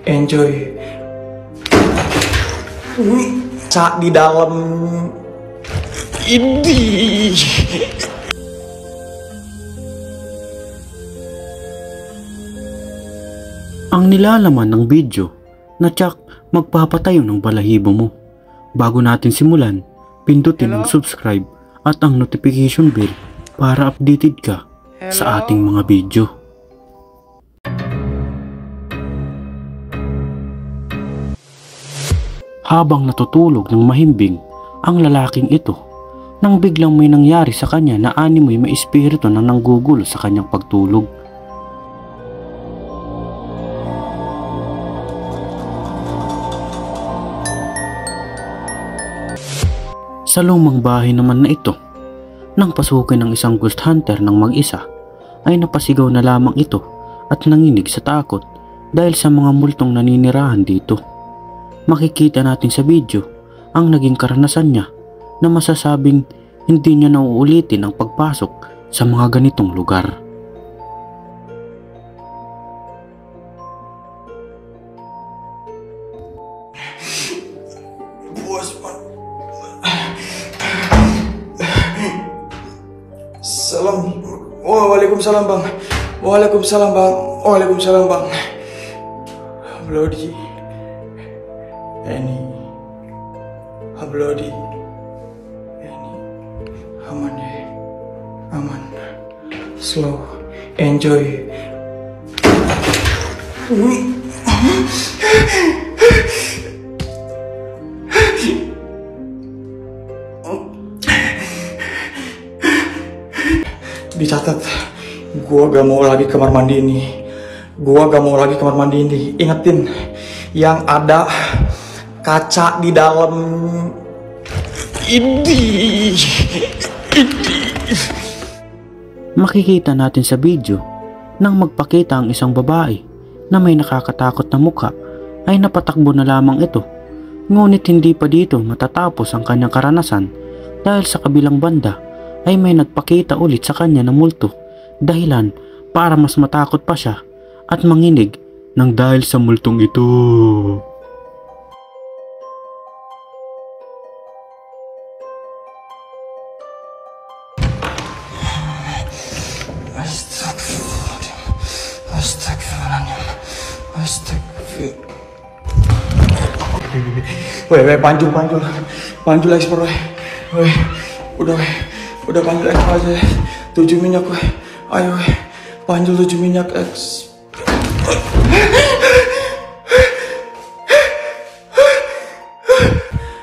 enjoy. Cak di dalam ini. Ang nilalaman ng video na tsak magpapatayo ng balahibo mo. Bago natin simulan, pindutin ang subscribe at ang notification bell para updated ka sa ating mga video. Habang natutulog ng mahimbing ang lalaking ito, nang biglang may nangyari sa kanya na animoy may espiritu na nanggugulo sa kanyang pagtulog. Sa lumang bahay naman na ito, nang pasukin ng isang ghost hunter ng mag-isa, ay napasigaw na lamang ito at nanginig sa takot dahil sa mga multong naninirahan dito. Makikita natin sa video ang naging karanasan niya na masasabing hindi niya nauulitin ang pagpasok sa mga ganitong lugar. Salam. Waalaikumsalam bang. Waalaikumsalam bang. Waalaikumsalam bang. Bloody. Ini. Bloody. Ini. Aman ya. Aman. Slow. Enjoy. Dicatat, gua gak mau lagi kamar mandi ini. Gua gak mau lagi kamar mandi ini. Ingetin, yang ada kaca di dalam ini. Makikita natin sa video nang magpakita ang isang babae na may nakakatakot na mukha ay napatakbo na lamang ito. Ngunit hindi pa dito matatapos ang kanyang karanasan dahil sa kabilang banda ay may nagpakita ulit sa kanya ng multo, dahilan para mas matakot pa siya at manginig ng dahil sa multong ito. Weh, panjul ekspor weh. Weh, udah panjul ekspor aja. 7 minyak weh. Ayo weh, panjul 7 minyak eks.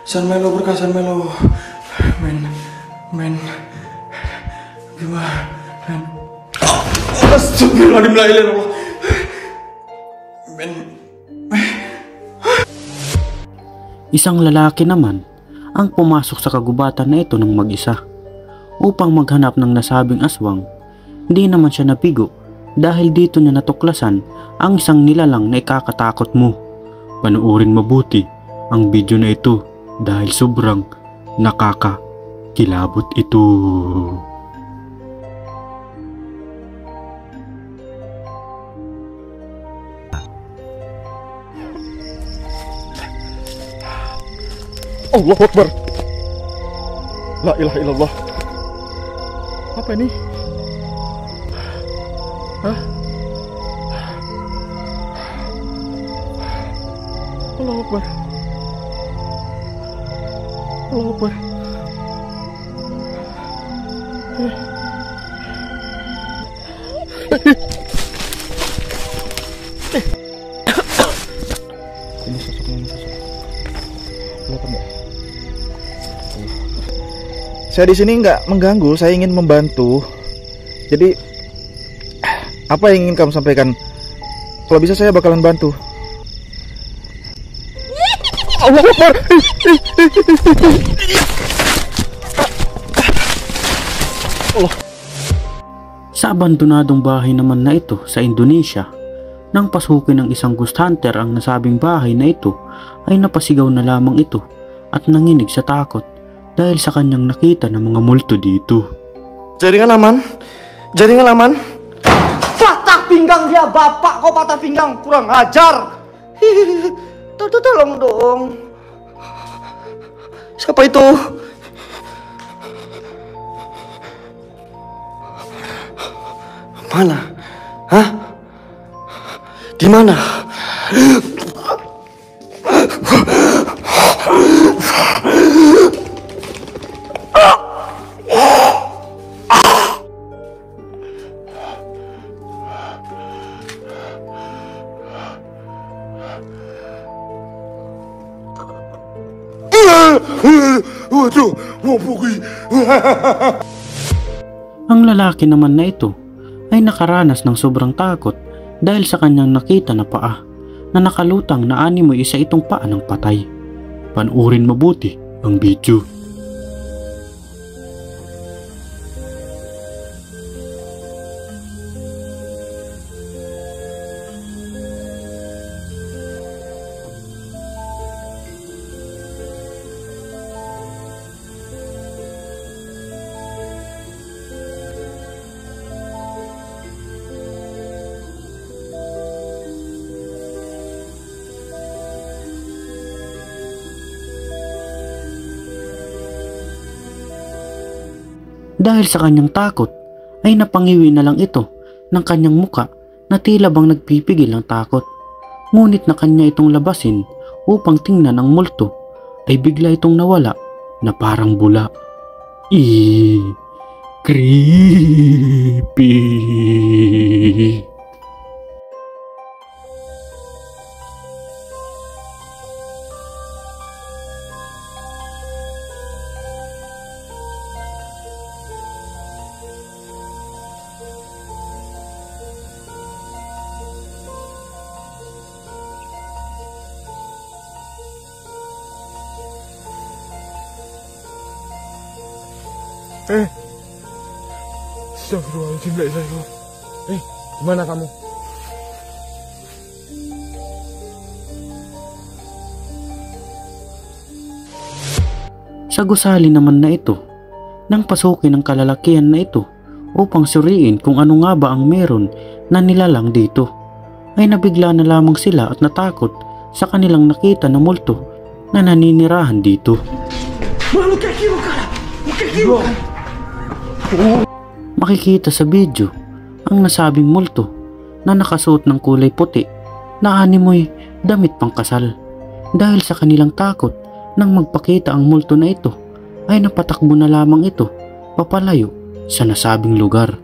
San Melo berkah San Melo. Men. Gimana? Men. Astagfirullahaladzim. Men. Isang lalaki naman ang pumasok sa kagubatan na ito ng mag-isa upang maghanap ng nasabing aswang. Hindi naman siya napigo dahil dito niya natuklasan ang isang nilalang na ikakatakot mo. Panuorin mabuti ang video na ito dahil sobrang nakakakilabot ito. Allahu Akbar. La ilaha illallah. Apa ini? Hah? Allahu Akbar. Allahu Akbar. Ini sosoknya, ini sosok. Kelihatan nggak? Saya di sini nggak mengganggu, saya ingin membantu. Jadi apa yang ingin kamu sampaikan? Kalau bisa saya bakalan bantu. Allah Akbar. Allah. Sa abandonadong bahay naman na ito sa Indonesia, nang pasukin ng isang ghost hunter ang nasabing bahay na ito, ay napasigaw na lamang ito at nanginig sa takot dahil sa kanyang nakita ng mga multo dito. Jaringan aman? Jaringan aman? Patah pinggang dia, bapak kau patah pinggang, kurang ajar. Tolong dong. Siapa itu? Mana? Hah? Di mana? Waduh, mau pergi. Ang lalaki naman na ito ay nakaranas ng sobrang takot dahil sa kanyang nakita na paa na nakalutang na animoy isa itong paa ng patay. Panuurin mabuti ang video. Dahil sa kanyang takot ay napangiwi na lang ito ng kanyang muka na tila bang nagpipigil ng takot. Ngunit na kanya itong labasin upang tingnan ang multo ay bigla itong nawala na parang bula. Creepy. Astagfirullahaladzim, la ilaha illallah. Gimana kamu? Sa gusali naman na ito, nang pasukin ng kalalakihan na ito upang suriin kung ano nga ba ang meron na nilalang dito, ay nabigla na lamang sila at natakot sa kanilang nakita na multo na naninirahan dito. Makikita sa video ang nasabing multo na nakasuot ng kulay puti na animoy damit pangkasal. Dahil sa kanilang takot nang magpakita ang multo na ito ay napatakbo na lamang ito papalayo sa nasabing lugar.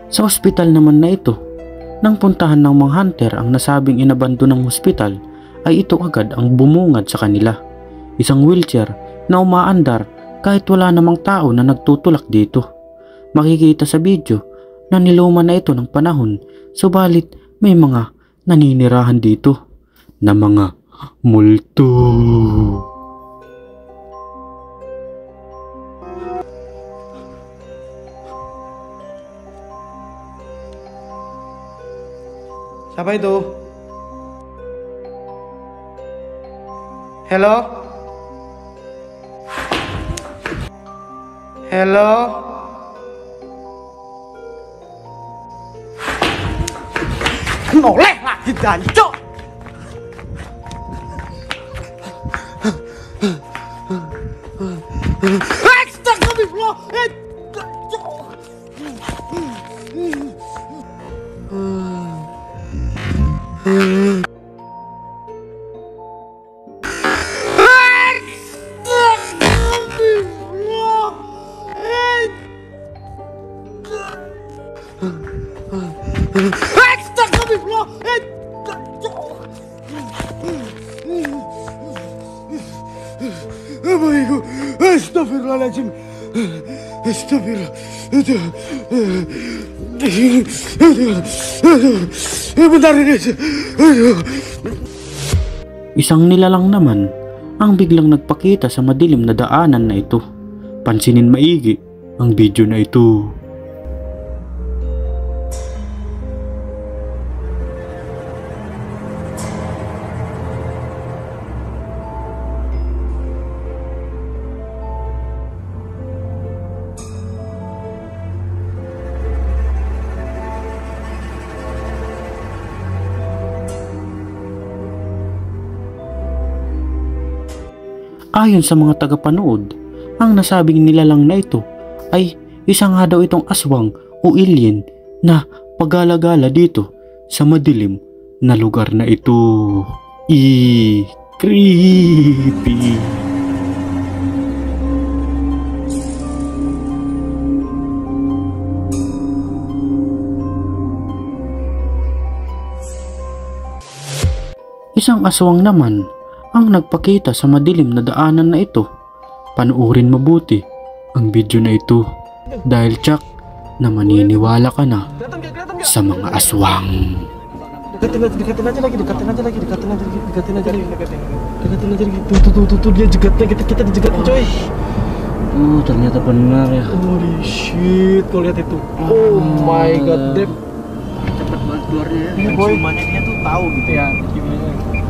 Sa ospital naman na ito, nang puntahan ng mga hunter ang nasabing inabando ng hospital, ay ito agad ang bumungad sa kanila. Isang wheelchair na umaandar kahit wala namang tao na nagtutulak dito. Makikita sa video na niluma na ito ng panahon, subalit may mga naninirahan dito na mga multo. Siapa itu? Hello? Hello? Noleh lagi jancok! Astagfirullah! Astagfirullahaladzim. Astagfirullah. Bentar ini. Isang nilalang naman ang biglang nagpakita sa madilim na daanan na ito. Pansinin maigi ang video na ito. Ayon sa mga tagapanood, ang nasabing nilalang na ito ay isa nga daw itong aswang o alien na pagala-gala dito sa madilim na lugar na ito. Creepy. Isang aswang naman ang nagpakita sa madilim na daanan na ito. Panuorin mabuti ang video na ito dahil tsak na maniniwala ka na sa mga aswang. Deketin aja lagi. Tuh, dia jegat lagi, kita dijegat coy. Ternyata benar ya. Holy shit, kau lihat itu. Oh my god, Dep. Cepat banget keluarnya ya. Iya, boy. Penciumannya dia tuh tahu gitu ya.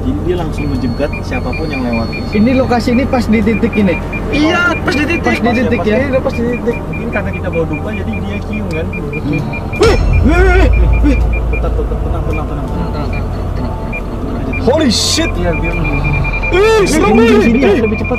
Jadi dia langsung menjegat siapapun yang lewat. Ini lokasi ini pas di titik ini. Iya, pas di titik. Pas di titik ya. Ini pas di titik. Mungkin karena kita bawa dupa jadi dia cium kan. Tenang. Holy shit. Iya, biar Sini lebih cepat.